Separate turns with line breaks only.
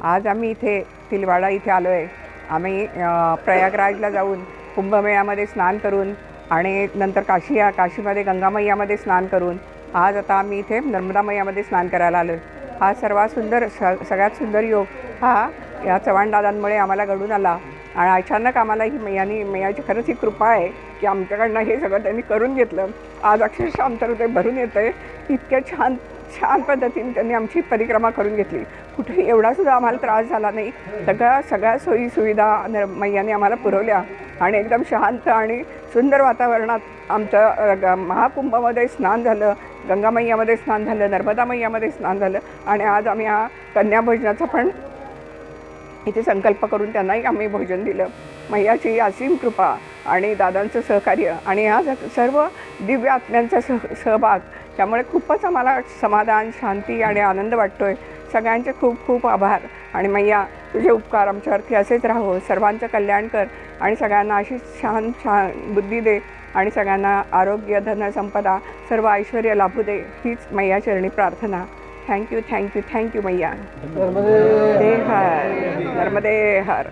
आज आम्ही इथे तिलवाडा इथे आलो आहे। आम्ही प्रयागराजला जाऊन कुंभमेळ्यामध्ये स्नान करून आणि नंतर काशीमध्ये गंगामैयामध्ये स्नान करून आज आता आम्ही इथे नर्मदा मैयामध्ये स्नान करायला आलो आहे। हा सर्वात सुंदर सगळ्यात सुंदर योग हा या चव्हाणदादांमुळे आम्हाला घडून आला आणि अचानक आम्हाला ही मैयाची खरंच ही कृपा आहे की आमच्याकडनं हे सगळं त्यांनी करून घेतलं। आज अक्षरशः आमचं हृदय भरून येतं आहे। इतक्या छान पद्धतीने त्यांनी आमची परिक्रमा करून घेतली। कुठेही एवढासुद्धा आम्हाला त्रास झाला नाही। सगळ्या सोयीसुविधा मैयाने आम्हाला पुरवल्या आणि एकदम शांत आणि सुंदर वातावरणात आमचं महाकुंभामध्ये स्नान झालं, गंगामैयामध्ये स्नान झालं, नर्मदा मैयामध्ये स्नान झालं आणि आज आम्ही हा कन्याभोजनाचा पण इथे संकल्प करून त्यांनाही आम्ही भोजन दिलं। मैयाची असीम कृपा आणि दादांचं सहकार्य आणि ह्या सर्व दिव्य आत्म्यांचा सहभाग त्यामुळे खूपच आम्हाला समाधान, शांती आणि आनंद वाटतोय। सगळ्यांचे खूप खूप आभार आणि मैया तुझे उपकार आमच्यावरती असेच राहो, सर्वांचं कल्याण कर आणि सगळ्यांना अशी छान बुद्धी दे आणि सगळ्यांना आरोग्य, धन, संपदा सर्व ऐश्वर्य लाभू दे हीच मैया चरणी प्रार्थना। थँक्यू मैया। नर्मदे हर।